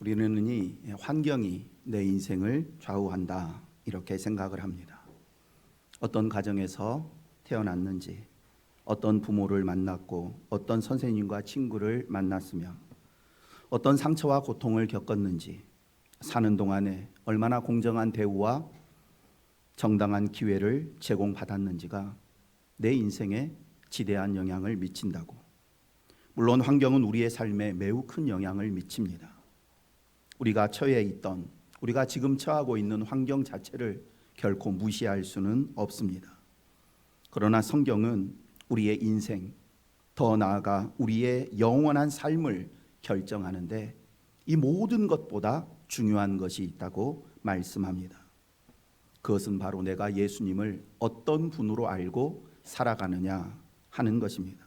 우리는 이 환경이 내 인생을 좌우한다 이렇게 생각을 합니다. 어떤 가정에서 태어났는지, 어떤 부모를 만났고, 어떤 선생님과 친구를 만났으며, 어떤 상처와 고통을 겪었는지, 사는 동안에 얼마나 공정한 대우와 정당한 기회를 제공받았는지가 내 인생에 지대한 영향을 미친다고. 물론 환경은 우리의 삶에 매우 큰 영향을 미칩니다. 우리가 처해 있던, 우리가 지금 처하고 있는 환경 자체를 결코 무시할 수는 없습니다. 그러나 성경은 우리의 인생, 더 나아가 우리의 영원한 삶을 결정하는데 이 모든 것보다 중요한 것이 있다고 말씀합니다. 그것은 바로 내가 예수님을 어떤 분으로 알고 살아가느냐 하는 것입니다.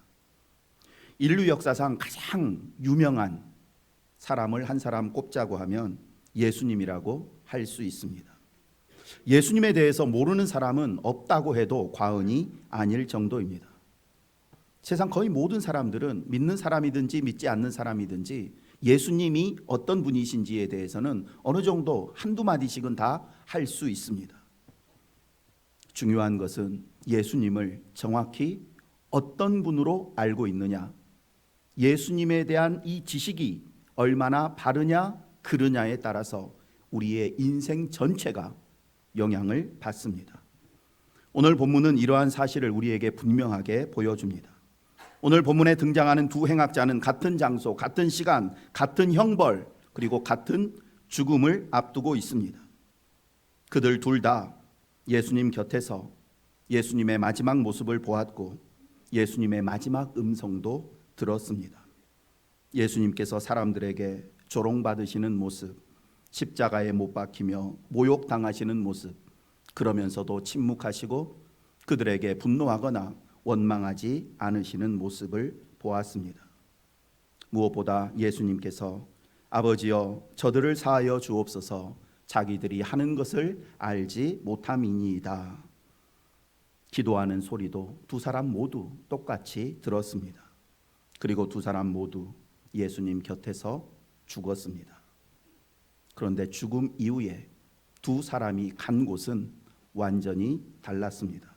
인류 역사상 가장 유명한 사람을 한 사람 꼽자고 하면 예수님이라고 할 수 있습니다. 예수님에 대해서 모르는 사람은 없다고 해도 과언이 아닐 정도입니다. 세상 거의 모든 사람들은 믿는 사람이든지 믿지 않는 사람이든지 예수님이 어떤 분이신지에 대해서는 어느 정도 한두 마디씩은 다 할 수 있습니다. 중요한 것은 예수님을 정확히 어떤 분으로 알고 있느냐, 예수님에 대한 이 지식이 얼마나 바르냐 그르냐에 따라서 우리의 인생 전체가 영향을 받습니다. 오늘 본문은 이러한 사실을 우리에게 분명하게 보여줍니다. 오늘 본문에 등장하는 두 행악자는 같은 장소, 같은 시간, 같은 형벌, 그리고 같은 죽음을 앞두고 있습니다. 그들 둘 다 예수님 곁에서 예수님의 마지막 모습을 보았고 예수님의 마지막 음성도 들었습니다. 예수님께서 사람들에게 조롱받으시는 모습, 십자가에 못 박히며 모욕당하시는 모습, 그러면서도 침묵하시고 그들에게 분노하거나 원망하지 않으시는 모습을 보았습니다. 무엇보다 예수님께서 아버지여 저들을 사하여 주옵소서 자기들이 하는 것을 알지 못함이니이다. 기도하는 소리도 두 사람 모두 똑같이 들었습니다. 그리고 두 사람 모두 예수님 곁에서 죽었습니다. 그런데 죽음 이후에 두 사람이 간 곳은 완전히 달랐습니다.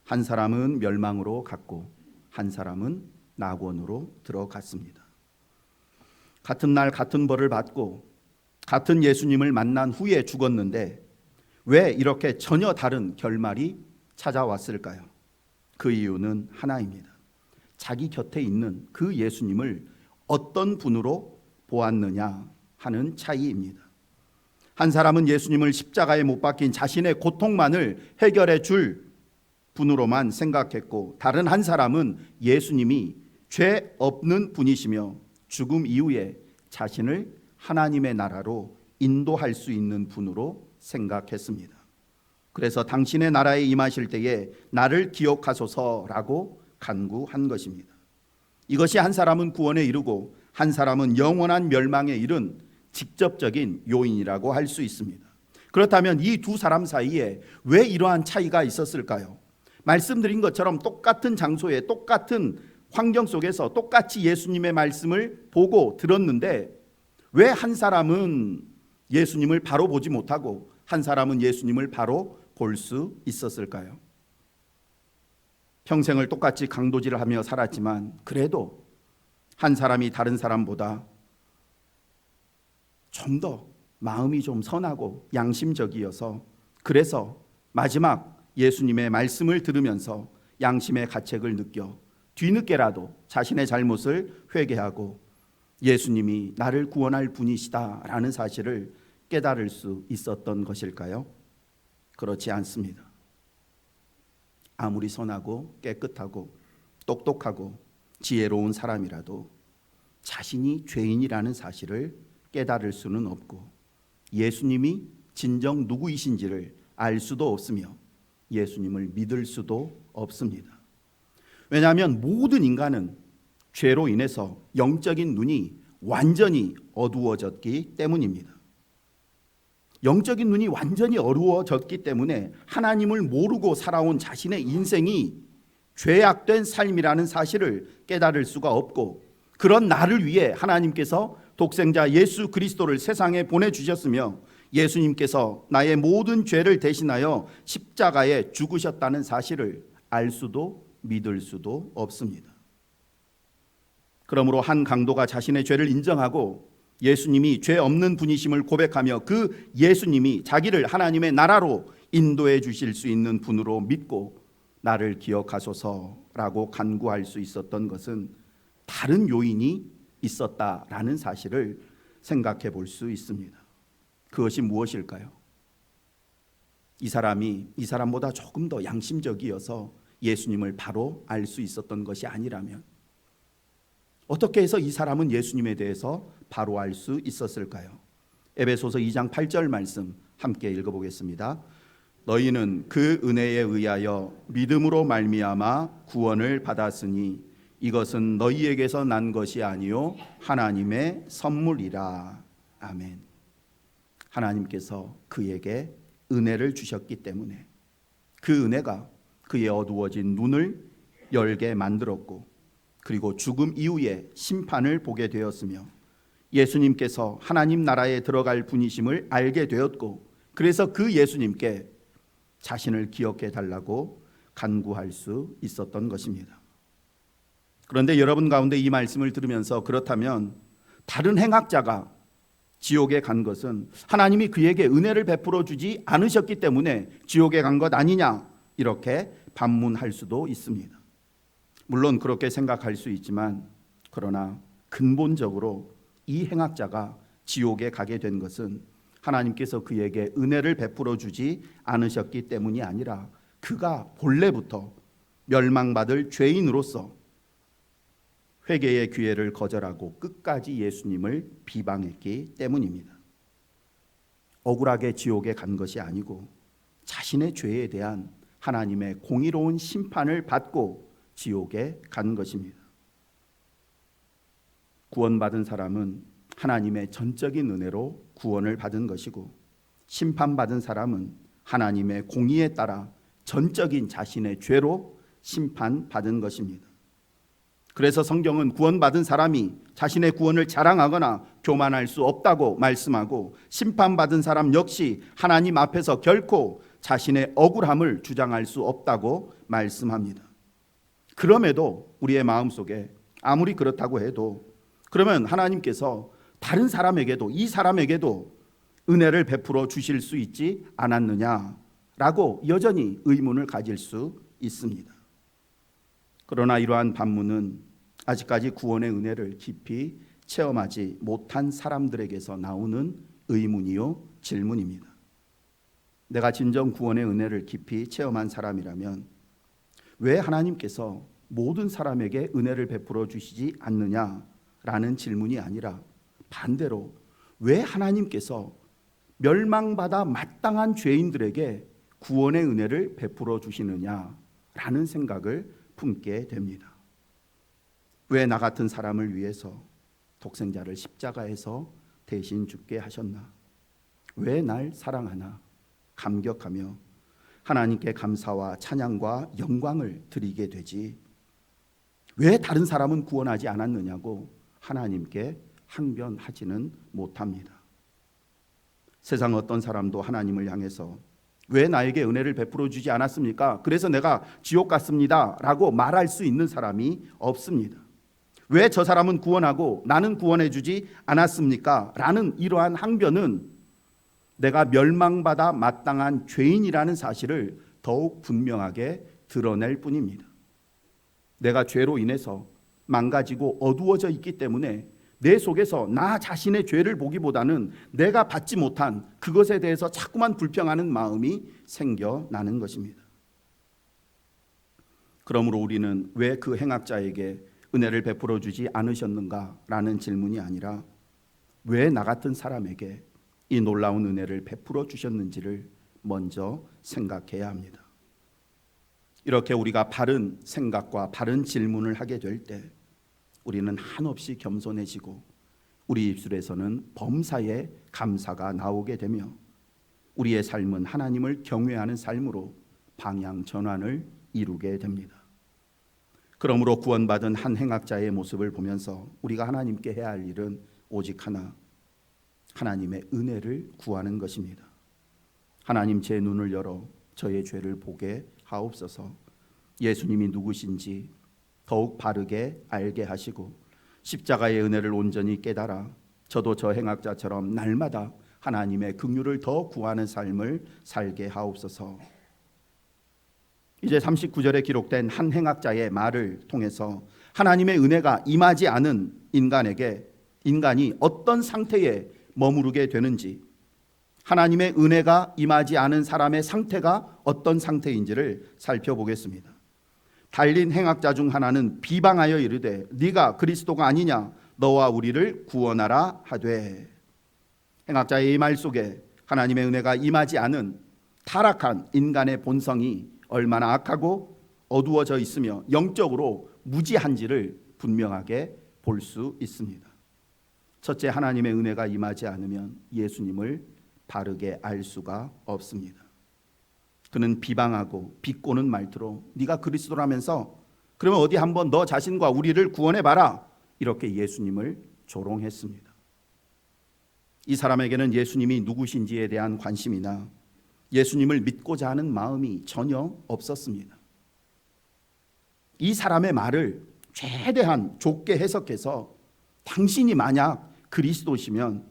한 사람은 멸망으로 갔고 한 사람은 낙원으로 들어갔습니다. 같은 날 같은 벌을 받고 같은 예수님을 만난 후에 죽었는데 왜 이렇게 전혀 다른 결말이 찾아왔을까요? 그 이유는 하나입니다. 자기 곁에 있는 그 예수님을 어떤 분으로 보았느냐 하는 차이입니다. 한 사람은 예수님을 십자가에 못 박힌 자신의 고통만을 해결해 줄 분으로만 생각했고, 다른 한 사람은 예수님이 죄 없는 분이시며 죽음 이후에 자신을 하나님의 나라로 인도할 수 있는 분으로 생각했습니다. 그래서 당신의 나라에 임하실 때에 나를 기억하소서라고 간구한 것입니다. 이것이 한 사람은 구원에 이르고 한 사람은 영원한 멸망에 이른 직접적인 요인이라고 할 수 있습니다. 그렇다면 이 두 사람 사이에 왜 이러한 차이가 있었을까요? 말씀드린 것처럼 똑같은 장소에 똑같은 환경 속에서 똑같이 예수님의 말씀을 보고 들었는데 왜 한 사람은 예수님을 바로 보지 못하고 한 사람은 예수님을 바로 볼 수 있었을까요? 평생을 똑같이 강도질을 하며 살았지만 그래도 한 사람이 다른 사람보다 좀 더 마음이 좀 선하고 양심적이어서 그래서 마지막 예수님의 말씀을 들으면서 양심의 가책을 느껴 뒤늦게라도 자신의 잘못을 회개하고 예수님이 나를 구원할 분이시다라는 사실을 깨달을 수 있었던 것일까요? 그렇지 않습니다. 아무리 선하고 깨끗하고 똑똑하고 지혜로운 사람이라도 자신이 죄인이라는 사실을 깨달을 수는 없고 예수님이 진정 누구이신지를 알 수도 없으며 예수님을 믿을 수도 없습니다. 왜냐하면 모든 인간은 죄로 인해서 영적인 눈이 완전히 어두워졌기 때문입니다. 영적인 눈이 완전히 어두워졌기 때문에 하나님을 모르고 살아온 자신의 인생이 죄악된 삶이라는 사실을 깨달을 수가 없고, 그런 나를 위해 하나님께서 독생자 예수 그리스도를 세상에 보내주셨으며 예수님께서 나의 모든 죄를 대신하여 십자가에 죽으셨다는 사실을 알 수도 믿을 수도 없습니다. 그러므로 한 강도가 자신의 죄를 인정하고 예수님이 죄 없는 분이심을 고백하며 그 예수님이 자기를 하나님의 나라로 인도해 주실 수 있는 분으로 믿고 나를 기억하소서라고 간구할 수 있었던 것은 다른 요인이 있었다라는 사실을 생각해 볼 수 있습니다. 그것이 무엇일까요? 이 사람이 이 사람보다 조금 더 양심적이어서 예수님을 바로 알 수 있었던 것이 아니라면 어떻게 해서 이 사람은 예수님에 대해서 바로 알 수 있었을까요? 에베소서 2장 8절 말씀 함께 읽어보겠습니다. 너희는 그 은혜에 의하여 믿음으로 말미암아 구원을 받았으니 이것은 너희에게서 난 것이 아니요 하나님의 선물이라. 아멘. 하나님께서 그에게 은혜를 주셨기 때문에 그 은혜가 그의 어두워진 눈을 열게 만들었고 그리고 죽음 이후에 심판을 보게 되었으며 예수님께서 하나님 나라에 들어갈 분이심을 알게 되었고 그래서 그 예수님께 자신을 기억해 달라고 간구할 수 있었던 것입니다. 그런데 여러분 가운데 이 말씀을 들으면서 그렇다면 다른 행악자가 지옥에 간 것은 하나님이 그에게 은혜를 베풀어 주지 않으셨기 때문에 지옥에 간 것 아니냐 이렇게 반문할 수도 있습니다. 물론 그렇게 생각할 수 있지만 그러나 근본적으로 이 행악자가 지옥에 가게 된 것은 하나님께서 그에게 은혜를 베풀어 주지 않으셨기 때문이 아니라 그가 본래부터 멸망받을 죄인으로서 회개의 기회를 거절하고 끝까지 예수님을 비방했기 때문입니다. 억울하게 지옥에 간 것이 아니고 자신의 죄에 대한 하나님의 공의로운 심판을 받고 지옥에 간 것입니다. 구원받은 사람은 하나님의 전적인 은혜로 구원을 받은 것이고 심판받은 사람은 하나님의 공의에 따라 전적인 자신의 죄로 심판받은 것입니다. 그래서 성경은 구원받은 사람이 자신의 구원을 자랑하거나 교만할 수 없다고 말씀하고 심판받은 사람 역시 하나님 앞에서 결코 자신의 억울함을 주장할 수 없다고 말씀합니다. 그럼에도 우리의 마음속에 아무리 그렇다고 해도 그러면 하나님께서 다른 사람에게도 이 사람에게도 은혜를 베풀어 주실 수 있지 않았느냐라고 여전히 의문을 가질 수 있습니다. 그러나 이러한 반문은 아직까지 구원의 은혜를 깊이 체험하지 못한 사람들에게서 나오는 의문이요 질문입니다. 내가 진정 구원의 은혜를 깊이 체험한 사람이라면 왜 하나님께서 모든 사람에게 은혜를 베풀어 주시지 않느냐라는 질문이 아니라 반대로 왜 하나님께서 멸망받아 마땅한 죄인들에게 구원의 은혜를 베풀어 주시느냐라는 생각을 품게 됩니다. 왜 나 같은 사람을 위해서 독생자를 십자가에서 대신 죽게 하셨나? 왜 날 사랑하나? 감격하며 하나님께 감사와 찬양과 영광을 드리게 되지. 왜 다른 사람은 구원하지 않았느냐고 하나님께 항변하지는 못합니다. 세상 어떤 사람도 하나님을 향해서 왜 나에게 은혜를 베풀어 주지 않았습니까? 그래서 내가 지옥 갔습니다 라고 말할 수 있는 사람이 없습니다. 왜 저 사람은 구원하고 나는 구원해 주지 않았습니까? 라는 이러한 항변은 내가 멸망받아 마땅한 죄인이라는 사실을 더욱 분명하게 드러낼 뿐입니다. 내가 죄로 인해서 망가지고 어두워져 있기 때문에 내 속에서 나 자신의 죄를 보기보다는 내가 받지 못한 그것에 대해서 자꾸만 불평하는 마음이 생겨나는 것입니다. 그러므로 우리는 왜 그 행악자에게 은혜를 베풀어 주지 않으셨는가라는 질문이 아니라 왜 나 같은 사람에게 이 놀라운 은혜를 베풀어 주셨는지를 먼저 생각해야 합니다. 이렇게 우리가 바른 생각과 바른 질문을 하게 될 때 우리는 한없이 겸손해지고 우리 입술에서는 범사에 감사가 나오게 되며 우리의 삶은 하나님을 경외하는 삶으로 방향 전환을 이루게 됩니다. 그러므로 구원받은 한 행악자의 모습을 보면서 우리가 하나님께 해야 할 일은 오직 하나, 하나님의 은혜를 구하는 것입니다. 하나님, 제 눈을 열어 저의 죄를 보게 하옵소서. 예수님이 누구신지 더욱 바르게 알게 하시고 십자가의 은혜를 온전히 깨달아 저도 저 행악자처럼 날마다 하나님의 긍휼을 더 구하는 삶을 살게 하옵소서. 이제 39절에 기록된 한 행악자의 말을 통해서 하나님의 은혜가 임하지 않은 인간이 어떤 상태에 머무르게 되는지, 하나님의 은혜가 임하지 않은 사람의 상태가 어떤 상태인지를 살펴보겠습니다. 달린 행악자 중 하나는 비방하여 이르되 네가 그리스도가 아니냐, 너와 우리를 구원하라 하되. 행악자의 이 말 속에 하나님의 은혜가 임하지 않은 타락한 인간의 본성이 얼마나 악하고 어두워져 있으며 영적으로 무지한지를 분명하게 볼 수 있습니다. 첫째, 하나님의 은혜가 임하지 않으면 예수님을 바르게 알 수가 없습니다. 그는 비방하고 비꼬는 말투로 네가 그리스도라면서 그러면 어디 한번 너 자신과 우리를 구원해봐라, 이렇게 예수님을 조롱했습니다. 이 사람에게는 예수님이 누구신지에 대한 관심이나 예수님을 믿고자 하는 마음이 전혀 없었습니다. 이 사람의 말을 최대한 좁게 해석해서 당신이 만약 그리스도시면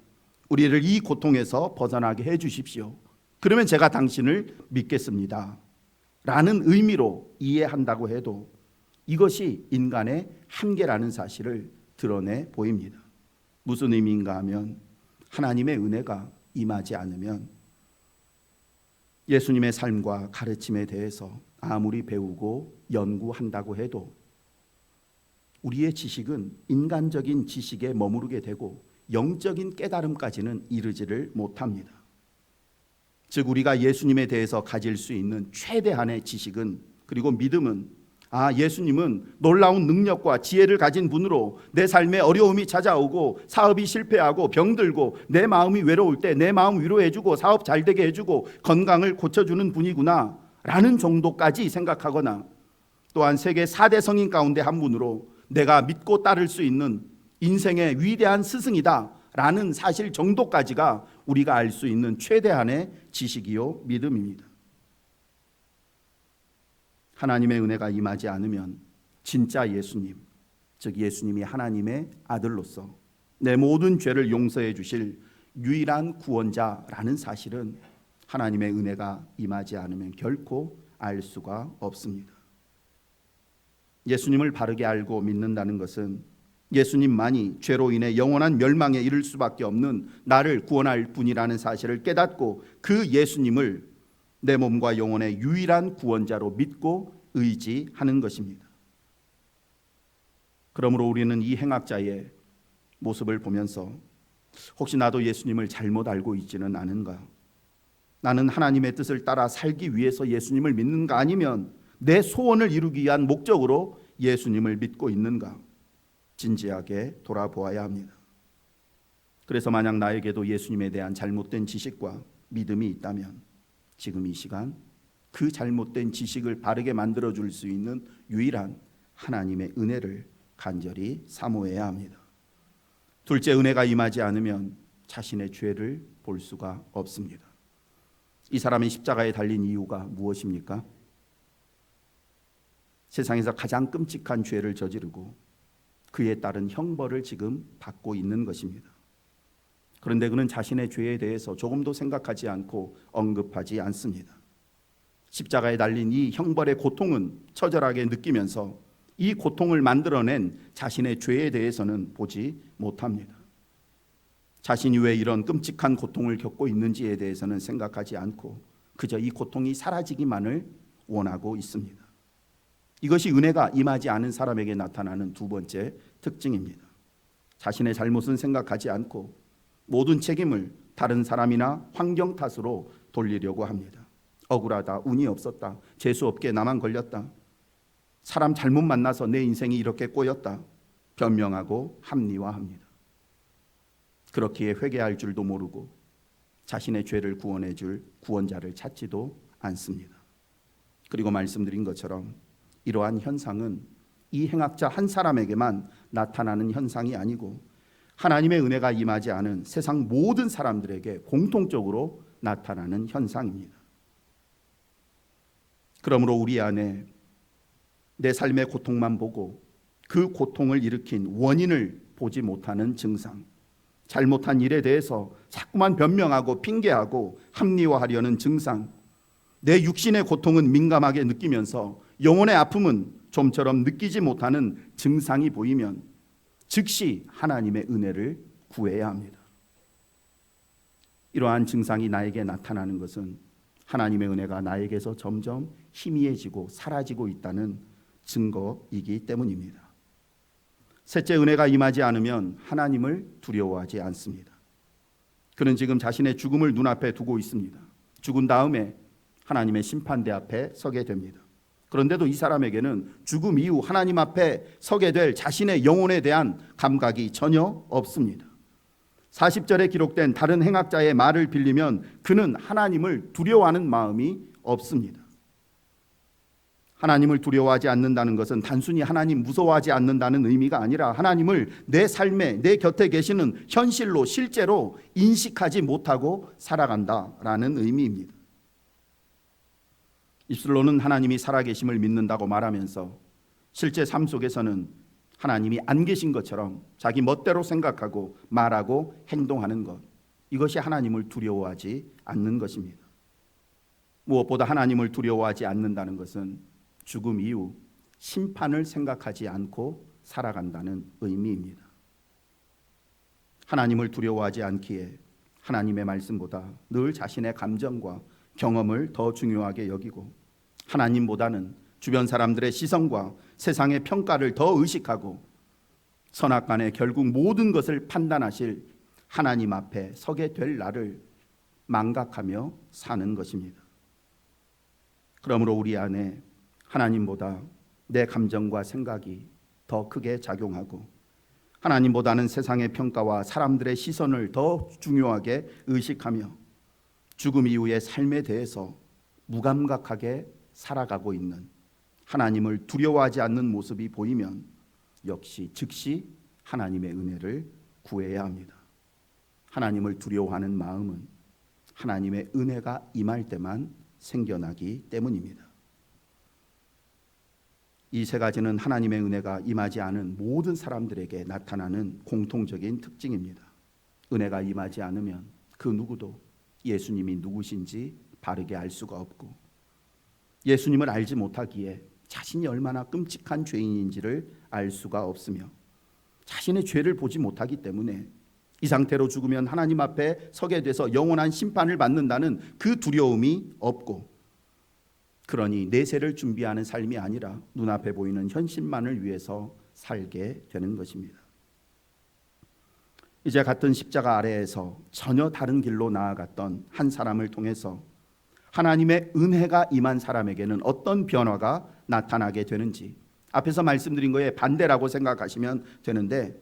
우리를 이 고통에서 벗어나게 해 주십시오. 그러면 제가 당신을 믿겠습니다 라는 의미로 이해한다고 해도 이것이 인간의 한계라는 사실을 드러내 보입니다. 무슨 의미인가 하면 하나님의 은혜가 임하지 않으면 예수님의 삶과 가르침에 대해서 아무리 배우고 연구한다고 해도 우리의 지식은 인간적인 지식에 머무르게 되고 영적인 깨달음까지는 이르지를 못합니다. 즉 우리가 예수님에 대해서 가질 수 있는 최대한의 지식은, 그리고 믿음은, 예수님은 놀라운 능력과 지혜를 가진 분으로 내 삶에 어려움이 찾아오고 사업이 실패하고 병들고 내 마음이 외로울 때 내 마음 위로해주고 사업 잘되게 해주고 건강을 고쳐주는 분이구나 라는 정도까지 생각하거나, 또한 세계 4대 성인 가운데 한 분으로 내가 믿고 따를 수 있는 인생의 위대한 스승이다 라는 사실 정도까지가 우리가 알 수 있는 최대한의 지식이요 믿음입니다. 하나님의 은혜가 임하지 않으면 진짜 예수님, 즉 예수님이 하나님의 아들로서 내 모든 죄를 용서해 주실 유일한 구원자라는 사실은 하나님의 은혜가 임하지 않으면 결코 알 수가 없습니다. 예수님을 바르게 알고 믿는다는 것은 예수님만이 죄로 인해 영원한 멸망에 이를 수밖에 없는 나를 구원할 분이라는 사실을 깨닫고 그 예수님을 내 몸과 영혼의 유일한 구원자로 믿고 의지하는 것입니다. 그러므로 우리는 이 행악자의 모습을 보면서 혹시 나도 예수님을 잘못 알고 있지는 않은가? 나는 하나님의 뜻을 따라 살기 위해서 예수님을 믿는가, 아니면 내 소원을 이루기 위한 목적으로 예수님을 믿고 있는가? 진지하게 돌아보아야 합니다. 그래서 만약 나에게도 예수님에 대한 잘못된 지식과 믿음이 있다면 지금 이 시간 그 잘못된 지식을 바르게 만들어줄 수 있는 유일한 하나님의 은혜를 간절히 사모해야 합니다. 둘째, 은혜가 임하지 않으면 자신의 죄를 볼 수가 없습니다. 이 사람이 십자가에 달린 이유가 무엇입니까? 세상에서 가장 끔찍한 죄를 저지르고 그에 따른 형벌을 지금 받고 있는 것입니다. 그런데 그는 자신의 죄에 대해서 조금도 생각하지 않고 언급하지 않습니다. 십자가에 달린 이 형벌의 고통은 처절하게 느끼면서 이 고통을 만들어낸 자신의 죄에 대해서는 보지 못합니다. 자신이 왜 이런 끔찍한 고통을 겪고 있는지에 대해서는 생각하지 않고 그저 이 고통이 사라지기만을 원하고 있습니다. 이것이 은혜가 임하지 않은 사람에게 나타나는 두 번째 특징입니다. 자신의 잘못은 생각하지 않고 모든 책임을 다른 사람이나 환경 탓으로 돌리려고 합니다. 억울하다, 운이 없었다, 재수 없게 나만 걸렸다, 사람 잘못 만나서 내 인생이 이렇게 꼬였다, 변명하고 합리화합니다. 그렇기에 회개할 줄도 모르고 자신의 죄를 구원해 줄 구원자를 찾지도 않습니다. 그리고 말씀드린 것처럼 이러한 현상은 이 행악자 한 사람에게만 나타나는 현상이 아니고 하나님의 은혜가 임하지 않은 세상 모든 사람들에게 공통적으로 나타나는 현상입니다. 그러므로 우리 안에 내 삶의 고통만 보고 그 고통을 일으킨 원인을 보지 못하는 증상, 잘못한 일에 대해서 자꾸만 변명하고 핑계하고 합리화하려는 증상, 내 육신의 고통은 민감하게 느끼면서 영혼의 아픔은 좀처럼 느끼지 못하는 증상이 보이면 즉시 하나님의 은혜를 구해야 합니다. 이러한 증상이 나에게 나타나는 것은 하나님의 은혜가 나에게서 점점 희미해지고 사라지고 있다는 증거이기 때문입니다. 셋째, 은혜가 임하지 않으면 하나님을 두려워하지 않습니다. 그는 지금 자신의 죽음을 눈앞에 두고 있습니다. 죽은 다음에 하나님의 심판대 앞에 서게 됩니다. 그런데도 이 사람에게는 죽음 이후 하나님 앞에 서게 될 자신의 영혼에 대한 감각이 전혀 없습니다. 40절에 기록된 다른 행악자의 말을 빌리면 그는 하나님을 두려워하는 마음이 없습니다. 하나님을 두려워하지 않는다는 것은 단순히 하나님 무서워하지 않는다는 의미가 아니라 하나님을 내 삶에, 내 곁에 계시는 현실로 실제로 인식하지 못하고 살아간다라는 의미입니다. 입술로는 하나님이 살아계심을 믿는다고 말하면서 실제 삶 속에서는 하나님이 안 계신 것처럼 자기 멋대로 생각하고 말하고 행동하는 것, 이것이 하나님을 두려워하지 않는 것입니다. 무엇보다 하나님을 두려워하지 않는다는 것은 죽음 이후 심판을 생각하지 않고 살아간다는 의미입니다. 하나님을 두려워하지 않기에 하나님의 말씀보다 늘 자신의 감정과 경험을 더 중요하게 여기고 하나님보다는 주변 사람들의 시선과 세상의 평가를 더 의식하고 선악간에 결국 모든 것을 판단하실 하나님 앞에 서게 될 날을 망각하며 사는 것입니다. 그러므로 우리 안에 하나님보다 내 감정과 생각이 더 크게 작용하고 하나님보다는 세상의 평가와 사람들의 시선을 더 중요하게 의식하며 죽음 이후의 삶에 대해서 무감각하게 살아가고 있는 하나님을 두려워하지 않는 모습이 보이면 역시 즉시 하나님의 은혜를 구해야 합니다. 하나님을 두려워하는 마음은 하나님의 은혜가 임할 때만 생겨나기 때문입니다. 이 세 가지는 하나님의 은혜가 임하지 않은 모든 사람들에게 나타나는 공통적인 특징입니다. 은혜가 임하지 않으면 그 누구도 예수님이 누구신지 바르게 알 수가 없고 예수님을 알지 못하기에 자신이 얼마나 끔찍한 죄인인지를 알 수가 없으며 자신의 죄를 보지 못하기 때문에 이 상태로 죽으면 하나님 앞에 서게 돼서 영원한 심판을 받는다는 그 두려움이 없고 그러니 내세를 준비하는 삶이 아니라 눈앞에 보이는 현실만을 위해서 살게 되는 것입니다. 이제 같은 십자가 아래에서 전혀 다른 길로 나아갔던 한 사람을 통해서 하나님의 은혜가 임한 사람에게는 어떤 변화가 나타나게 되는지 앞에서 말씀드린 거에 반대라고 생각하시면 되는데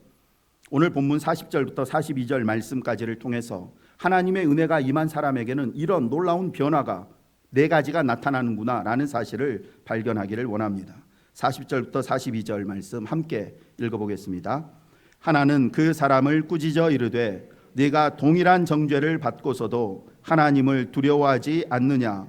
오늘 본문 40절부터 42절 말씀까지를 통해서 하나님의 은혜가 임한 사람에게는 이런 놀라운 변화가 네 가지가 나타나는구나 라는 사실을 발견하기를 원합니다. 40절부터 42절 말씀 함께 읽어보겠습니다. 하나는 그 사람을 꾸짖어 이르되 네가 동일한 정죄를 받고서도 하나님을 두려워하지 않느냐?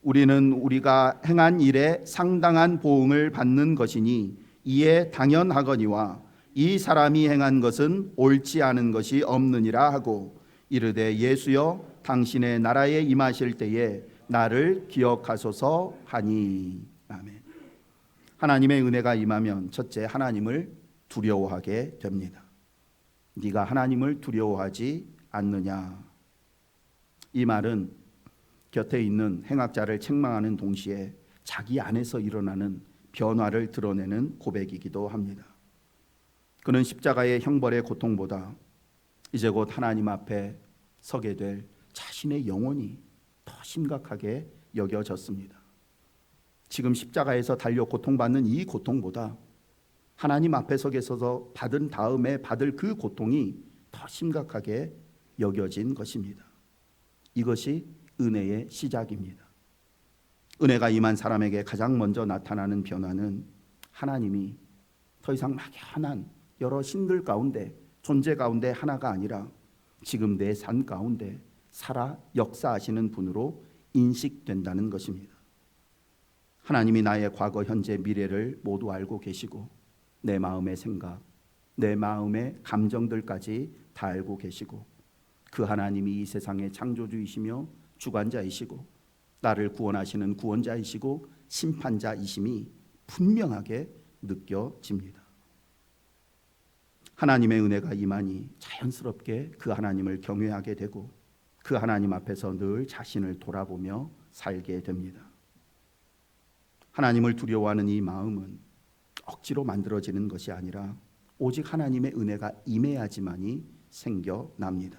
우리는 우리가 행한 일에 상당한 보응을 받는 것이니 이에 당연하거니와 이 사람이 행한 것은 옳지 않은 것이 없느니라 하고 이르되 예수여 당신의 나라에 임하실 때에 나를 기억하소서 하니. 아멘. 하나님의 은혜가 임하면 첫째 하나님을 두려워하게 됩니다. 네가 하나님을 두려워하지 않느냐? 이 말은 곁에 있는 행악자를 책망하는 동시에 자기 안에서 일어나는 변화를 드러내는 고백이기도 합니다. 그는 십자가의 형벌의 고통보다 이제 곧 하나님 앞에 서게 될 자신의 영혼이 더 심각하게 여겨졌습니다. 지금 십자가에서 달려 고통받는 이 고통보다 하나님 앞에 서게 서서 받은 다음에 받을 그 고통이 더 심각하게 여겨진 것입니다. 이것이 은혜의 시작입니다. 은혜가 임한 사람에게 가장 먼저 나타나는 변화는 하나님이 더 이상 막연한 여러 신들 가운데 존재 가운데 하나가 아니라 지금 내 삶 가운데 살아 역사하시는 분으로 인식된다는 것입니다. 하나님이 나의 과거, 현재, 미래를 모두 알고 계시고 내 마음의 생각, 내 마음의 감정들까지 다 알고 계시고 그 하나님이 이 세상의 창조주이시며 주관자이시고 나를 구원하시는 구원자이시고 심판자이심이 분명하게 느껴집니다. 하나님의 은혜가 임하니 자연스럽게 그 하나님을 경외하게 되고 그 하나님 앞에서 늘 자신을 돌아보며 살게 됩니다. 하나님을 두려워하는 이 마음은 억지로 만들어지는 것이 아니라 오직 하나님의 은혜가 임해야지만이 생겨납니다.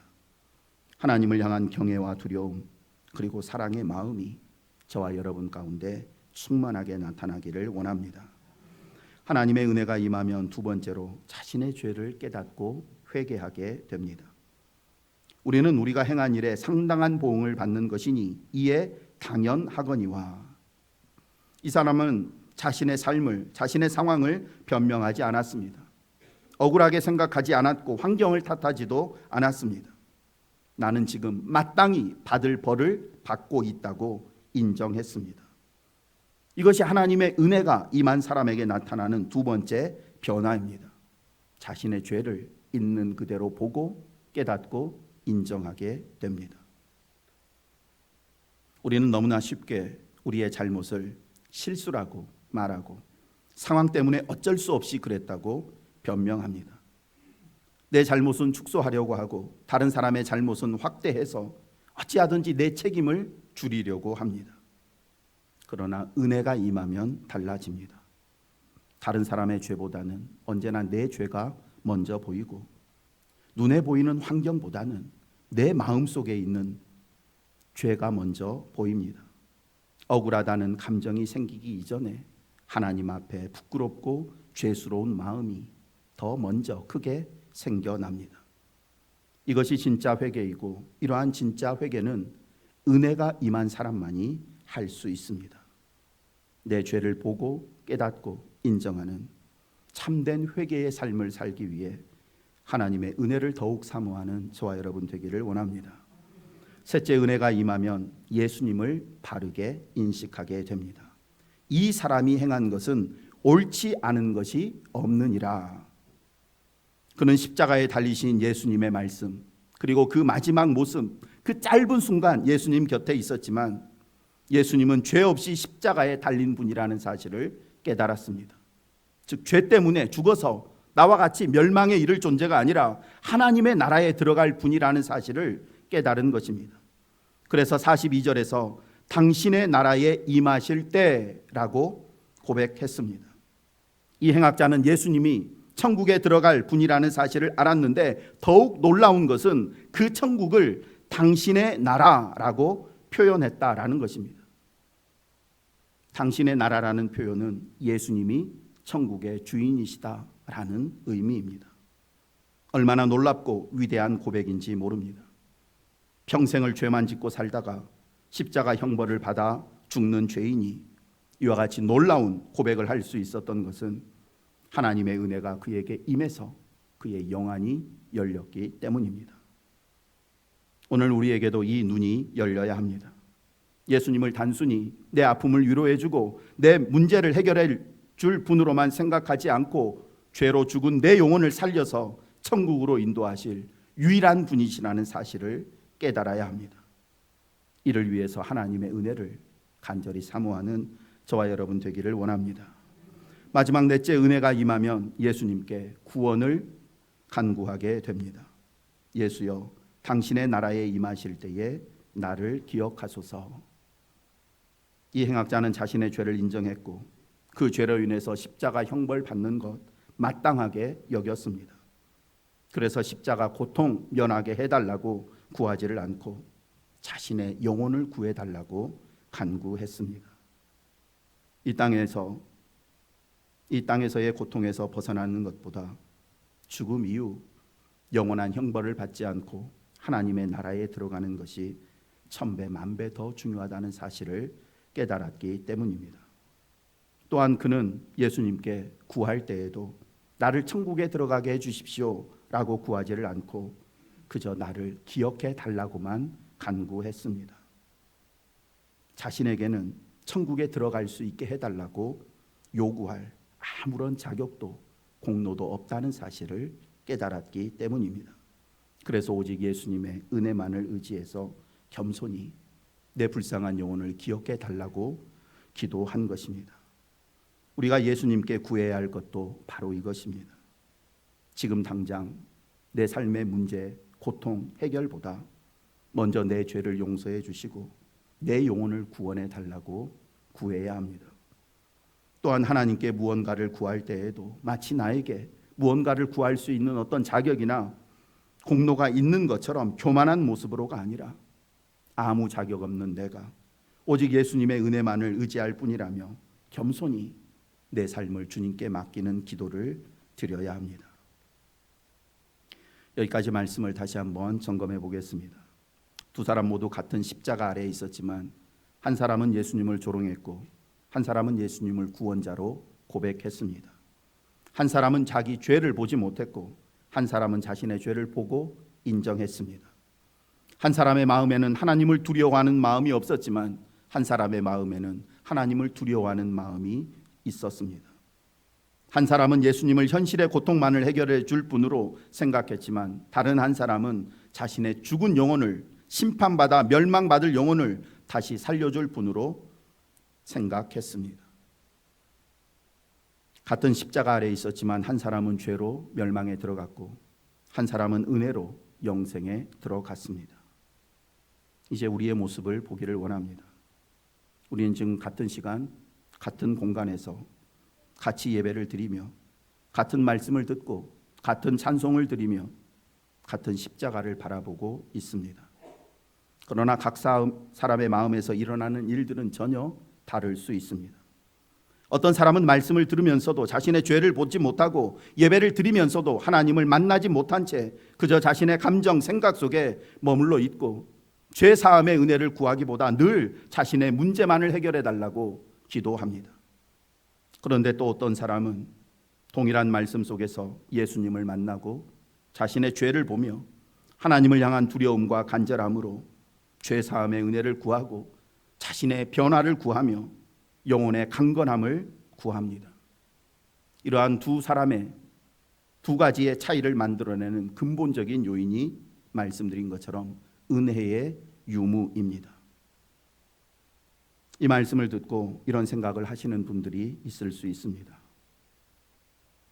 하나님을 향한 경외와 두려움 그리고 사랑의 마음이 저와 여러분 가운데 충만하게 나타나기를 원합니다. 하나님의 은혜가 임하면 두 번째로 자신의 죄를 깨닫고 회개하게 됩니다. 우리는 우리가 행한 일에 상당한 보응을 받는 것이니 이에 당연하거니와. 이 사람은 자신의 삶을, 자신의 상황을 변명하지 않았습니다. 억울하게 생각하지 않았고 환경을 탓하지도 않았습니다. 나는 지금 마땅히 받을 벌을 받고 있다고 인정했습니다. 이것이 하나님의 은혜가 임한 사람에게 나타나는 두 번째 변화입니다. 자신의 죄를 있는 그대로 보고 깨닫고 인정하게 됩니다. 우리는 너무나 쉽게 우리의 잘못을 실수라고 말하고 상황 때문에 어쩔 수 없이 그랬다고 변명합니다. 내 잘못은 축소하려고 하고 다른 사람의 잘못은 확대해서 어찌하든지 내 책임을 줄이려고 합니다. 그러나 은혜가 임하면 달라집니다. 다른 사람의 죄보다는 언제나 내 죄가 먼저 보이고 눈에 보이는 환경보다는 내 마음속에 있는 죄가 먼저 보입니다. 억울하다는 감정이 생기기 이전에 하나님 앞에 부끄럽고 죄스러운 마음이 더 먼저 크게 생겨납니다. 이것이 진짜 회개이고 이러한 진짜 회개는 은혜가 임한 사람만이 할 수 있습니다. 내 죄를 보고 깨닫고 인정하는 참된 회개의 삶을 살기 위해 하나님의 은혜를 더욱 사모하는 저와 여러분 되기를 원합니다. 셋째, 은혜가 임하면 예수님을 바르게 인식하게 됩니다. 이 사람이 행한 것은 옳지 않은 것이 없느니라. 그는 십자가에 달리신 예수님의 말씀 그리고 그 마지막 모습, 그 짧은 순간 예수님 곁에 있었지만 예수님은 죄 없이 십자가에 달린 분이라는 사실을 깨달았습니다. 즉 죄 때문에 죽어서 나와 같이 멸망에 이를 존재가 아니라 하나님의 나라에 들어갈 분이라는 사실을 깨달은 것입니다. 그래서 42절에서 당신의 나라에 임하실 때라고 고백했습니다. 이 행악자는 예수님이 천국에 들어갈 분이라는 사실을 알았는데 더욱 놀라운 것은 그 천국을 당신의 나라라고 표현했다라는 것입니다. 당신의 나라라는 표현은 예수님이 천국의 주인이시다라는 의미입니다. 얼마나 놀랍고 위대한 고백인지 모릅니다. 평생을 죄만 짓고 살다가 십자가 형벌을 받아 죽는 죄인이 이와 같이 놀라운 고백을 할 수 있었던 것은 하나님의 은혜가 그에게 임해서 그의 영안이 열렸기 때문입니다. 오늘 우리에게도 이 눈이 열려야 합니다. 예수님을 단순히 내 아픔을 위로해주고 내 문제를 해결해 줄 분으로만 생각하지 않고 죄로 죽은 내 영혼을 살려서 천국으로 인도하실 유일한 분이시라는 사실을 깨달아야 합니다. 이를 위해서 하나님의 은혜를 간절히 사모하는 저와 여러분 되기를 원합니다. 마지막 넷째, 은혜가 임하면 예수님께 구원을 간구하게 됩니다. 예수여, 당신의 나라에 임하실 때에 나를 기억하소서. 이 행악자는 자신의 죄를 인정했고 그 죄로 인해서 십자가 형벌 받는 것 마땅하게 여겼습니다. 그래서 십자가 고통 면하게 해달라고 구하지를 않고 자신의 영혼을 구해달라고 간구했습니다. 이 땅에서의 고통에서 벗어나는 것보다 죽음 이후 영원한 형벌을 받지 않고 하나님의 나라에 들어가는 것이 천배 만배 더 중요하다는 사실을 깨달았기 때문입니다. 또한 그는 예수님께 구할 때에도 나를 천국에 들어가게 해주십시오 라고 구하지를 않고 그저 나를 기억해 달라고만 간구했습니다. 자신에게는 천국에 들어갈 수 있게 해달라고 요구할 아무런 자격도 공로도 없다는 사실을 깨달았기 때문입니다. 그래서 오직 예수님의 은혜만을 의지해서 겸손히 내 불쌍한 영혼을 기억해 달라고 기도한 것입니다. 우리가 예수님께 구해야 할 것도 바로 이것입니다. 지금 당장 내 삶의 문제, 고통 해결보다 먼저 내 죄를 용서해 주시고 내 영혼을 구원해 달라고 구해야 합니다. 또한 하나님께 무언가를 구할 때에도 마치 나에게 무언가를 구할 수 있는 어떤 자격이나 공로가 있는 것처럼 교만한 모습으로가 아니라 아무 자격 없는 내가 오직 예수님의 은혜만을 의지할 뿐이라며 겸손히 내 삶을 주님께 맡기는 기도를 드려야 합니다. 여기까지 말씀을 다시 한번 점검해 보겠습니다. 두 사람 모두 같은 십자가 아래에 있었지만 한 사람은 예수님을 조롱했고 한 사람은 예수님을 구원자로 고백했습니다. 한 사람은 자기 죄를 보지 못했고 한 사람은 자신의 죄를 보고 인정했습니다. 한 사람의 마음에는 하나님을 두려워하는 마음이 없었지만 한 사람의 마음에는 하나님을 두려워하는 마음이 있었습니다. 한 사람은 예수님을 현실의 고통만을 해결해 줄 분으로 생각했지만 다른 한 사람은 자신의 죽은 영혼을 심판받아 멸망받을 영혼을 다시 살려줄 분으로 생각했습니다. 같은 십자가 아래에 있었지만 한 사람은 죄로 멸망에 들어갔고 한 사람은 은혜로 영생에 들어갔습니다. 이제 우리의 모습을 보기를 원합니다. 우리는 지금 같은 시간, 같은 공간에서 같이 예배를 드리며 같은 말씀을 듣고 같은 찬송을 드리며 같은 십자가를 바라보고 있습니다. 그러나 각 사람의 마음에서 일어나는 일들은 전혀 다를 수 있습니다. 어떤 사람은 말씀을 들으면서도 자신의 죄를 보지 못하고 예배를 드리면서도 하나님을 만나지 못한 채 그저 자신의 감정, 생각 속에 머물러 있고 죄 사함의 은혜를 구하기보다 늘 자신의 문제만을 해결해 달라고 기도합니다. 그런데 또 어떤 사람은 동일한 말씀 속에서 예수님을 만나고 자신의 죄를 보며 하나님을 향한 두려움과 간절함으로 죄 사함의 은혜를 구하고 자신의 변화를 구하며 영혼의 강건함을 구합니다. 이러한 두 사람의 두 가지의 차이를 만들어내는 근본적인 요인이 말씀드린 것처럼 은혜의 유무입니다. 이 말씀을 듣고 이런 생각을 하시는 분들이 있을 수 있습니다.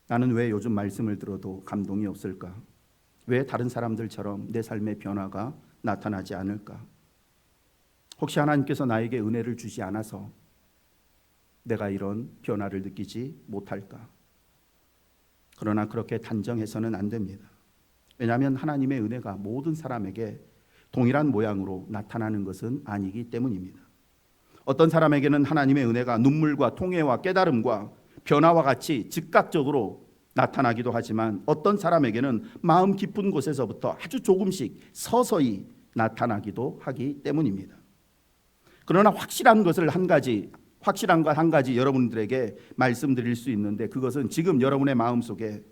나는 왜 요즘 말씀을 들어도 감동이 없을까? 왜 다른 사람들처럼 내 삶의 변화가 나타나지 않을까? 혹시 하나님께서 나에게 은혜를 주지 않아서 내가 이런 변화를 느끼지 못할까? 그러나 그렇게 단정해서는 안 됩니다. 왜냐하면 하나님의 은혜가 모든 사람에게 동일한 모양으로 나타나는 것은 아니기 때문입니다. 어떤 사람에게는 하나님의 은혜가 눈물과 통회와 깨달음과 변화와 같이 즉각적으로 나타나기도 하지만 어떤 사람에게는 마음 깊은 곳에서부터 아주 조금씩 서서히 나타나기도 하기 때문입니다. 그러나 확실한 것 한 가지 여러분들에게 말씀드릴 수 있는데 그것은 지금 여러분의 마음속에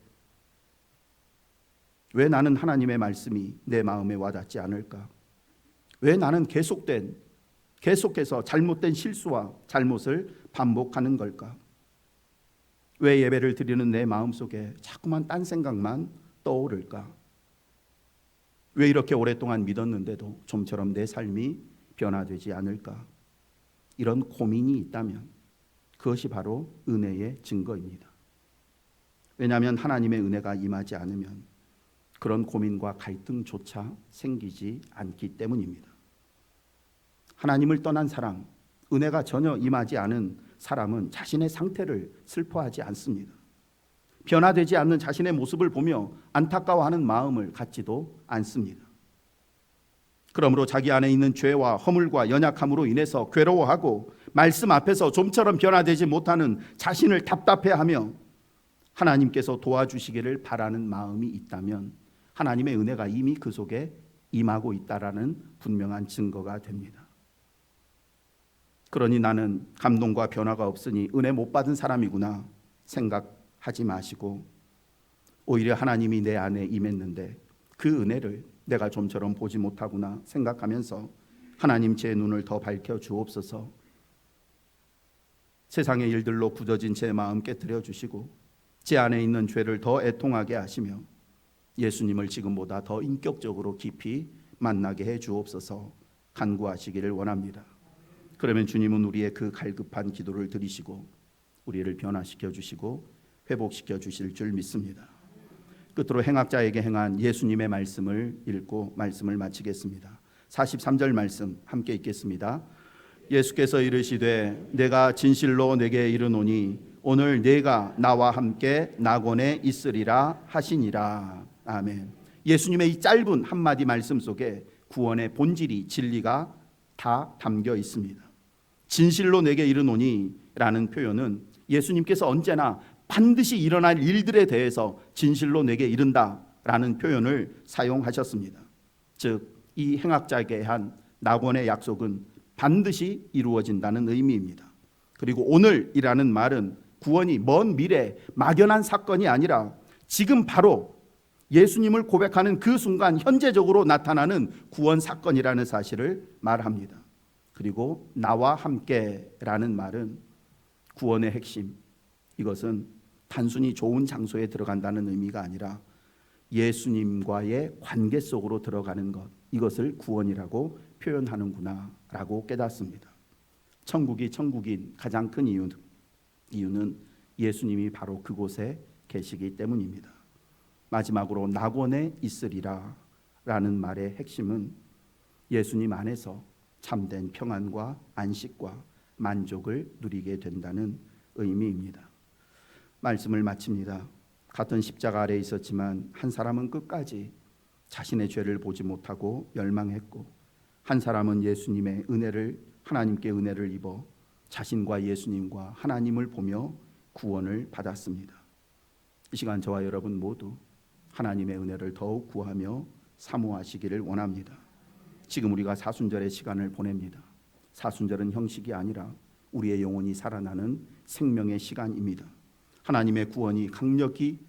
왜 나는 하나님의 말씀이 내 마음에 와닿지 않을까? 왜 나는 계속해서 잘못된 실수와 잘못을 반복하는 걸까? 왜 예배를 드리는 내 마음속에 자꾸만 딴 생각만 떠오를까? 왜 이렇게 오랫동안 믿었는데도 좀처럼 내 삶이 변화되지 않을까? 이런 고민이 있다면 그것이 바로 은혜의 증거입니다. 왜냐하면 하나님의 은혜가 임하지 않으면 그런 고민과 갈등조차 생기지 않기 때문입니다. 하나님을 떠난 사람, 은혜가 전혀 임하지 않은 사람은 자신의 상태를 슬퍼하지 않습니다. 변화되지 않는 자신의 모습을 보며 안타까워하는 마음을 갖지도 않습니다. 그러므로 자기 안에 있는 죄와 허물과 연약함으로 인해서 괴로워하고 말씀 앞에서 좀처럼 변화되지 못하는 자신을 답답해하며 하나님께서 도와주시기를 바라는 마음이 있다면 하나님의 은혜가 이미 그 속에 임하고 있다라는 분명한 증거가 됩니다. 그러니 나는 감동과 변화가 없으니 은혜 못 받은 사람이구나 생각하지 마시고 오히려 하나님이 내 안에 임했는데 그 은혜를 내가 좀처럼 보지 못하구나 생각하면서 하나님 제 눈을 더 밝혀 주옵소서. 세상의 일들로 굳어진 제 마음 깨뜨려 주시고 제 안에 있는 죄를 더 애통하게 하시며 예수님을 지금보다 더 인격적으로 깊이 만나게 해 주옵소서 간구하시기를 원합니다. 그러면 주님은 우리의 그 갈급한 기도를 들으시고 우리를 변화시켜 주시고 회복시켜 주실 줄 믿습니다. 끝으로 행악자에게 행한 예수님의 말씀을 읽고 말씀을 마치겠습니다. 43절 말씀 함께 읽겠습니다. 예수께서 이르시되 내가 진실로 내게 이르노니 오늘 네가 나와 함께 낙원에 있으리라 하시니라. 아멘. 예수님의 이 짧은 한마디 말씀 속에 구원의 본질이 진리가 다 담겨 있습니다. 진실로 내게 이르노니 라는 표현은 예수님께서 언제나 반드시 일어날 일들에 대해서 진실로 내게 이른다 라는 표현을 사용하셨습니다. 즉 이 행악자에게 한 낙원의 약속은 반드시 이루어진다는 의미입니다. 그리고 오늘이라는 말은 구원이 먼 미래 막연한 사건이 아니라 지금 바로 예수님을 고백하는 그 순간 현재적으로 나타나는 구원 사건이라는 사실을 말합니다. 그리고 나와 함께라는 말은 구원의 핵심, 이것은 단순히 좋은 장소에 들어간다는 의미가 아니라 예수님과의 관계 속으로 들어가는 것, 이것을 구원이라고 표현하는구나 라고 깨닫습니다. 천국이 천국인 가장 큰 이유는 예수님이 바로 그곳에 계시기 때문입니다. 마지막으로 낙원에 있으리라 라는 말의 핵심은 예수님 안에서 참된 평안과 안식과 만족을 누리게 된다는 의미입니다. 말씀을 마칩니다. 같은 십자가 아래에 있었지만 한 사람은 끝까지 자신의 죄를 보지 못하고 멸망했고 한 사람은 예수님의 은혜를, 하나님께 은혜를 입어 자신과 예수님과 하나님을 보며 구원을 받았습니다. 이 시간 저와 여러분 모두 하나님의 은혜를 더욱 구하며 사모하시기를 원합니다. 지금 우리가 사순절의 시간을 보냅니다. 사순절은 형식이 아니라 우리의 영혼이 살아나는 생명의 시간입니다. 하나님의 구원이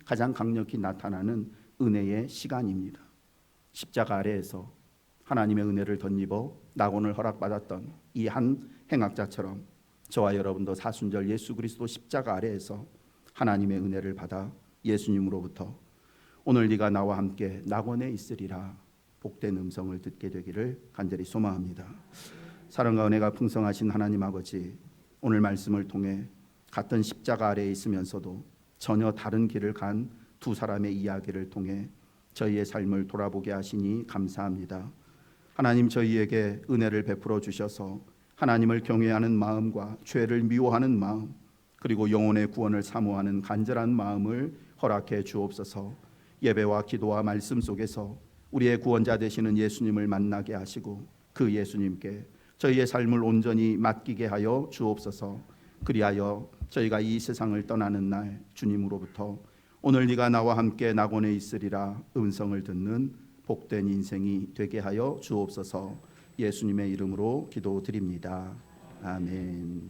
가장 강력히 나타나는 은혜의 시간입니다. 십자가 아래에서 하나님의 은혜를 덧입어 낙원을 허락받았던 이 한 행악자처럼 저와 여러분도 사순절 예수 그리스도 십자가 아래에서 하나님의 은혜를 받아 예수님으로부터 오늘 네가 나와 함께 낙원에 있으리라 복된 음성을 듣게 되기를 간절히 소망합니다. 사랑과 은혜가 풍성하신 하나님 아버지, 오늘 말씀을 통해 같은 십자가 아래에 있으면서도 전혀 다른 길을 간 두 사람의 이야기를 통해 저희의 삶을 돌아보게 하시니 감사합니다. 하나님, 저희에게 은혜를 베풀어 주셔서 하나님을 경외하는 마음과 죄를 미워하는 마음, 그리고 영혼의 구원을 사모하는 간절한 마음을 허락해 주옵소서. 예배와 기도와 말씀 속에서 우리의 구원자 되시는 예수님을 만나게 하시고 그 예수님께 저희의 삶을 온전히 맡기게 하여 주옵소서. 그리하여 저희가 이 세상을 떠나는 날 주님으로부터 오늘 네가 나와 함께 낙원에 있으리라 음성을 듣는 복된 인생이 되게 하여 주옵소서. 예수님의 이름으로 기도드립니다. 아멘.